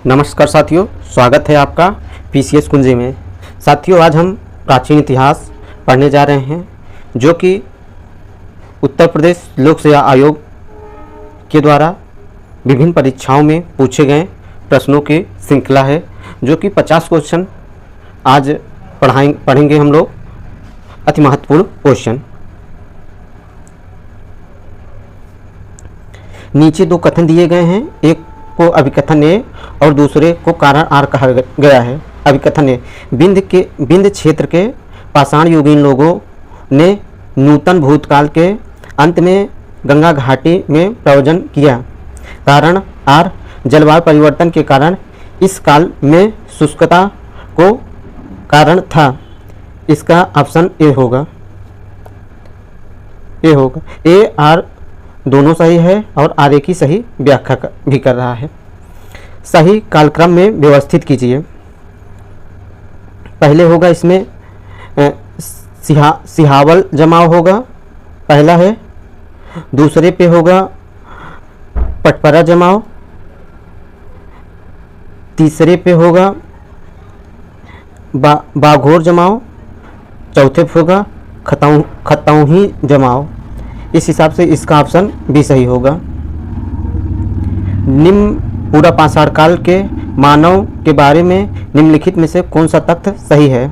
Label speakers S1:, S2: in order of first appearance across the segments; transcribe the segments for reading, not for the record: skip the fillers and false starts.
S1: नमस्कार साथियों, स्वागत है आपका पीसीएस कुंजी में। साथियों, आज हम प्राचीन इतिहास पढ़ने जा रहे हैं जो कि उत्तर प्रदेश लोक सेवा आयोग के द्वारा विभिन्न परीक्षाओं में पूछे गए प्रश्नों की श्रृंखला है, जो कि 50 क्वेश्चन आज पढ़ेंगे हम लोग। अति महत्वपूर्ण क्वेश्चन। नीचे दो कथन दिए गए हैं, एक को अभिकथन ए और दूसरे को कारण आर कहा गया है। अभिकथन ए, विंध्य क्षेत्र के पाषाण युगीन लोगों ने नूतन भूतकाल के अंत में गंगा घाटी में प्रव्रजन किया। कारण आर, जलवायु परिवर्तन के कारण इस काल में शुष्कता को कारण था। इसका ऑप्शन ए होगा। ए आर दोनों सही है और आर ए की सही व्याख्या भी कर रहा है। सही कालक्रम में व्यवस्थित कीजिए। पहले होगा इसमें सिहावल जमाव होगा, पहला है। दूसरे पे होगा पटपरा जमाव। तीसरे पे होगा बाघोर जमाव। चौथे पे होगा खतौही जमाव। इस हिसाब से इसका ऑप्शन भी सही होगा। निम्न पूरा पाषाण काल के मानव के बारे में निम्नलिखित में से कौन सा तथ्य सही है?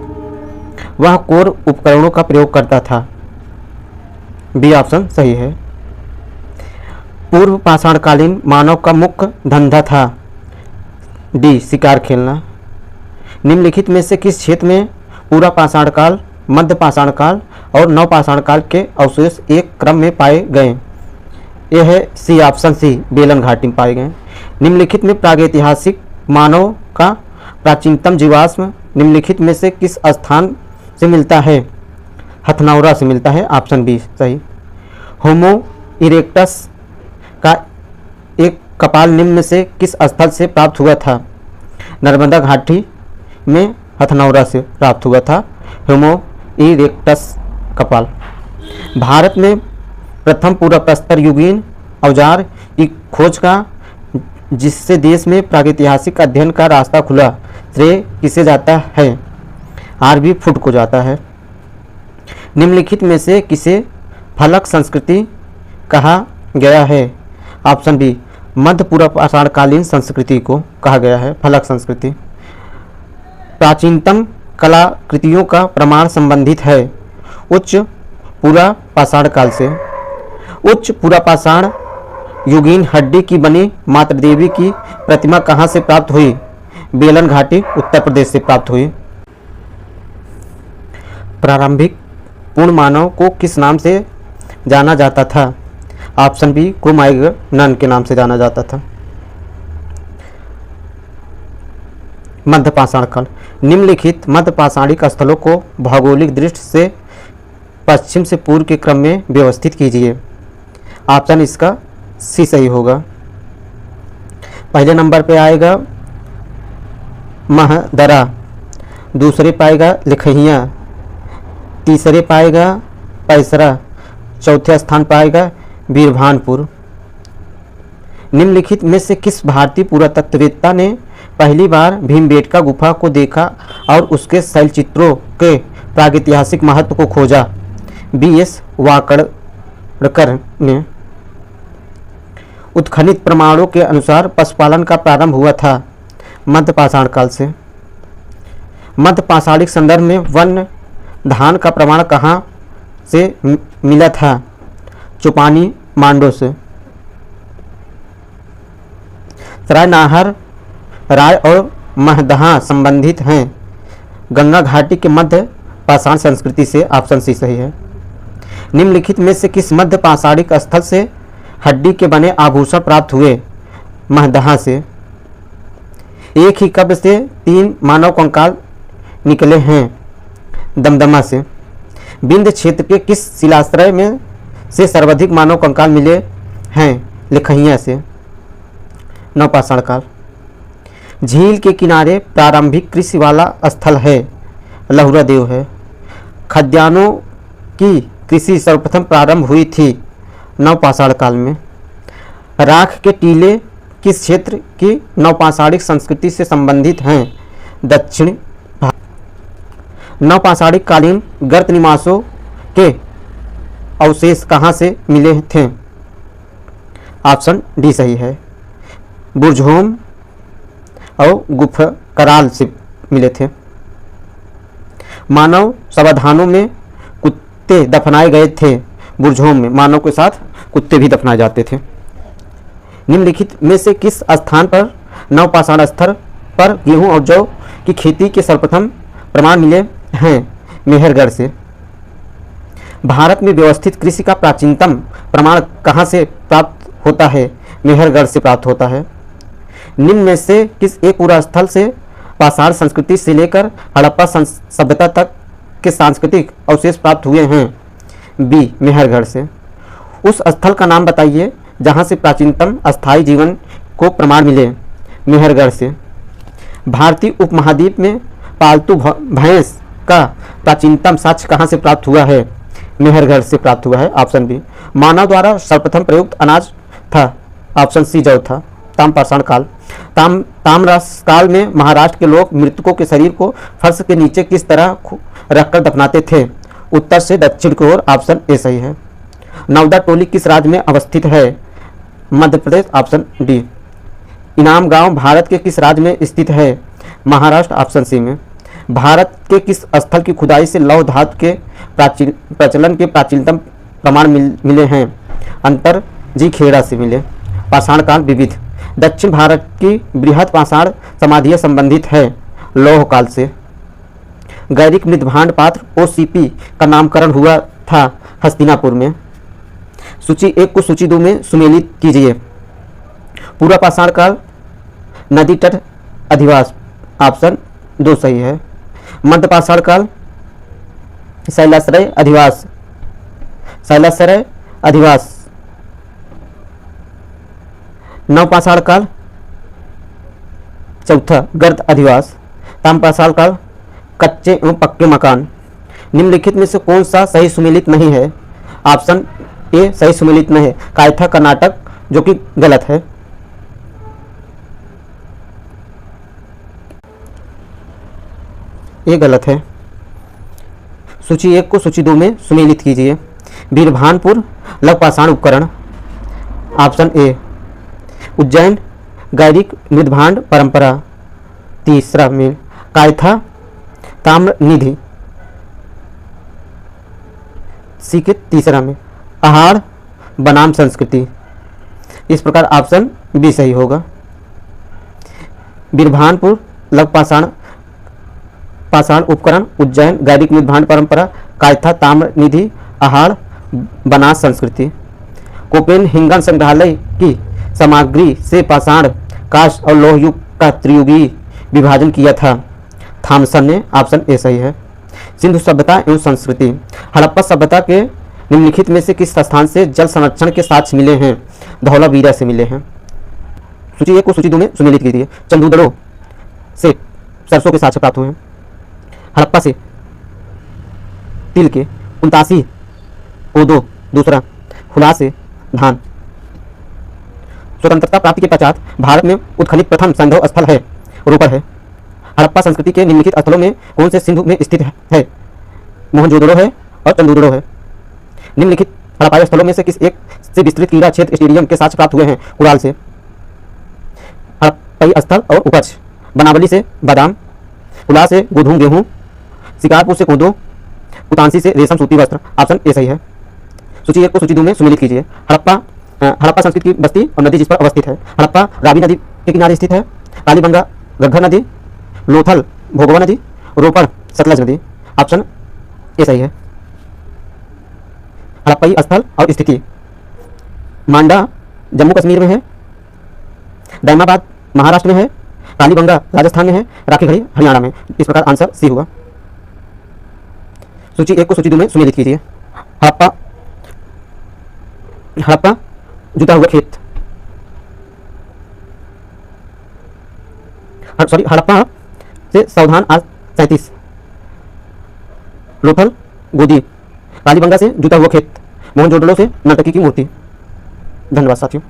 S1: वह कोर उपकरणों का प्रयोग करता था। बी ऑप्शन सही है। पूर्व पाषाणकालीन मानव का मुख्य धंधा था। डी शिकार खेलना। निम्नलिखित में से किस क्षेत्र में पूरा पाषाण काल, मध्य पाषाण काल और नव पाषाण काल के अवशेष एक क्रम में पाए गए? यह है सी ऑप्शन सी, बेलन घाटी में पाए गए। निम्नलिखित में प्रागैतिहासिक मानव का प्राचीनतम जीवाश्म निम्नलिखित में से किस स्थान से मिलता है? हथनौरा से मिलता है। ऑप्शन बी सही। होमो इरेक्टस का एक कपाल निम्न से किस स्थल से प्राप्त हुआ था? नर्मदा घाटी में हथनौरा से प्राप्त हुआ था होमो इरेक्टस कपाल। भारत में प्रथम पूरा प्रस्तर युगीन औजार की खोज का जिससे देश में प्रागैतिहासिक अध्ययन का रास्ता खुला, श्रेय किसे जाता है? आरबी फुट को जाता है। निम्नलिखित में से किसे फलक संस्कृति कहा गया है? ऑप्शन बी, मध्य पूर्व पाषाणकालीन संस्कृति को कहा गया है फलक संस्कृति। प्राचीनतम कलाकृतियों का प्रमाण संबंधित है उच्च पूरा पाषाण काल से। उच्च पूरा पाषाण युगीन हड्डी की बनी मातृ देवी की प्रतिमा कहाँ से प्राप्त हुई? बेलन घाटी, उत्तर प्रदेश से प्राप्त हुई। प्रारंभिक पूर्ण मानव को किस नाम से जाना जाता था? ऑप्शन बी, क्रो-मैगनन के नाम से जाना जाता था। मध्य पाषाण काल। निम्नलिखित मध्य पाषाणिक स्थलों को भौगोलिक दृष्टि से पश्चिम से पूर्व के क्रम में व्यवस्थित कीजिए। ऑप्शन इसका सी सही होगा। पहले नंबर पे आएगा महदरा, दूसरे पाएगा लिखहिया, तीसरे पाएगा पैसरा, चौथे स्थान पाएगा बीरभानपुर। निम्नलिखित में से किस भारतीय पुरातत्ववेत्ता ने पहली बार भीमबेटका गुफा को देखा और उसके शैलचित्रों के प्रागैतिहासिक महत्व को खोजा? बी.एस. वाकड़कर ने। उत्खनित प्रमाणों के अनुसार पशुपालन का प्रारंभ हुआ था मध्य पाषाण काल से। मध्य पाषाणिक संदर्भ में वन्य धान का प्रमाण कहाँ से मिला था? चुपानी मांडो से। सराय नाहर, राय और महदहा संबंधित हैं गंगा घाटी के मध्य पाषाण संस्कृति से। ऑप्शन सी सही है। निम्नलिखित में से किस मध्य पाषाणिक स्थल से हड्डी के बने आभूषण प्राप्त हुए? महदहा से। एक ही कब्र से 3 मानव कंकाल निकले हैं? दमदमा से। विंध्य क्षेत्र के किस शिलाश्रय में से सर्वाधिक मानव कंकाल मिले हैं? लिखहिया से। नवपाषाण काल। झील के किनारे प्रारंभिक कृषि वाला स्थल है? लहुरा देव है। खाद्यान्नों की कृषि सर्वप्रथम प्रारंभ हुई थी नवपाषाण काल में। राख के टीले किस क्षेत्र की नवपाषाणिक संस्कृति से संबंधित हैं? दक्षिण भारत। नवपाषाणिक कालीन गर्त निवासों के अवशेष कहाँ से मिले थे? ऑप्शन डी सही है, बुरझोम और गुफकराल से मिले थे। मानव समाधानों में कुत्ते दफनाए गए थे। बुरझोम में मानव के साथ कुत्ते भी दफनाए जाते थे। निम्नलिखित में से किस स्थान पर नवपाषाण स्तर पर गेहूं और जौ की खेती के सर्वप्रथम प्रमाण मिले हैं? मेहरगढ़ से। भारत में व्यवस्थित कृषि का प्राचीनतम प्रमाण कहाँ से प्राप्त होता है? मेहरगढ़ से प्राप्त होता है। निम्न में से किस एक पूरा स्थल से पाषाण संस्कृति से लेकर हड़प्पा सभ्यता तक के सांस्कृतिक अवशेष प्राप्त हुए हैं? बी मेहरगढ़ से। उस स्थल का नाम बताइए जहाँ से प्राचीनतम अस्थायी जीवन को प्रमाण मिले? मेहरगढ़ से। भारतीय उपमहाद्वीप में पालतू भैंस का प्राचीनतम साक्ष्य कहाँ से प्राप्त हुआ है? मेहरगढ़ से प्राप्त हुआ है। Option B. मानव द्वारा सर्वप्रथम प्रयुक्त अनाज था? ऑप्शन सी जौ था। ताम्रपाषाण काल। ताम्रपाषाण काल में महाराष्ट्र के लोग मृतकों के शरीर को फर्श के नीचे किस तरह रखकर दफनाते थे? उत्तर से दक्षिण की ओर। ऑप्शन ए सही है। नवदा टोली किस राज्य में अवस्थित है? मध्य प्रदेश। Option D. इनाम गांव भारत के किस राज्य में स्थित है? महाराष्ट्र। ऑप्शन सी में। भारत के किस स्थल की खुदाई से लौह धातु के प्रचलन के प्राचीनतम प्रमाण मिले हैं? अंतर जी खेड़ा से मिले। पाषाण काल विविध। दक्षिण भारत की बृहद पाषाण समाधियाँ संबंधित है लौह काल से। गैरिक मृदभांड पात्र ओसीपी का नामकरण हुआ था हस्तिनापुर में। सूची 1 को सूची 2 में सुमेलित कीजिए। पूरा पाषाण काल नदी तट अधिवास। ऑप्शन 2 सही है। मध्य पाषाण काल शैलाश्रय अधिवास। शैलाश्रय अधिवास। नवपाषाण काल चौथा गर्त अधिवास। ताम्रपाषाण काल कच्चे एवं पक्के मकान। निम्नलिखित में से कौन सा सही सुमेलित नहीं है? ऑप्शन ए सही सुमेलित नहीं है, कायथा कर्नाटक, जो कि गलत है। ये गलत है। सूची 1 को सूची 2 में सुमेलित कीजिए। बीरभानपुर लवपाषाण उपकरण। Option A. उज्जैन गैरिक मृदभांड परंपरा। तीसरा में कायथा ताम्र निधि। सी के तीसरा में आहार बनाम संस्कृति। इस प्रकार ऑप्शन बी सही होगा। बीरभानपुर लवपाषाण पाषाण उपकरण, उज्जैन गैरिक मृदभांड परंपरा, कायथा ताम्र निधि, आहार बना संस्कृति। कोपेनहेगन संग्रहालय की सामग्री से पाषाण काष्ठ और लौह युग का त्रियुगीय विभाजन किया था थॉमसन ने। ऑप्शन ए सही है। सिंधु सभ्यता एवं संस्कृति। हड़प्पा सभ्यता के निम्नलिखित में से किस स्थान से जल संरक्षण के साक्ष्य मिले हैं? धौलावीरा से मिले हैं। सूची 1 को सूची 2 में सुमेलित कीजिए। चंदूदड़ो से सरसों के साक्ष्य प्राप्त हुए हैं। हड़प्पा से तिल के। 89 कोदो दूसरा। हुला से धान। स्वतंत्रता प्राप्ति के पश्चात भारत में उत्खनित प्रथम संधव स्थल है रोपर है। हड़प्पा संस्कृति के निम्नलिखित स्थलों में कौन से सिंधु में स्थित है? मोहनजोदड़ो है और चंदूदड़ो है। निम्नलिखित हड़प्पाई स्थलों में से किस एक से विस्तृत क्रीड़ा क्षेत्र स्टेडियम के साक्ष्य प्राप्त हुए हैं? कुराल से। हड़प्पाई स्थल और उपज। बनावली से बादाम, हुला से गोधूम गेहूँ, शिकारपुर से कोदो, उतांसी से रेशम सूती वस्त्र। ऑप्शन ए सही है। सूची 1 को सूची 2 में सुमेलित कीजिए। हड़प्पा संस्कृति की बस्ती और नदी जिस पर अवस्थित है। हड़प्पा रावी नदी के किनारे स्थित है। कालीबंगा घग्गर नदी, लोथल भोगवा नदी, रोपड़ सतलज नदी। ऑप्शन ए सही है। हड़प्पाई स्थल और स्थिति। मांडा जम्मू कश्मीर में है। दैमाबाद महाराष्ट्र में है। कालीबंगा राजस्थान में है। राखीगढ़ी हरियाणा में। इस प्रकार आंसर सी होगा। सूची 1 को सूची 2 में सुमेलित कीजिए। हड़प्पा जुता हुआ खेत। हड़प्पा से सावधान आज 37। लोथल गोदी। कालीबंगा से जुता हुआ खेत। मोहनजोदड़ो से नर्तकी की मूर्ति। धन्यवाद साथियों।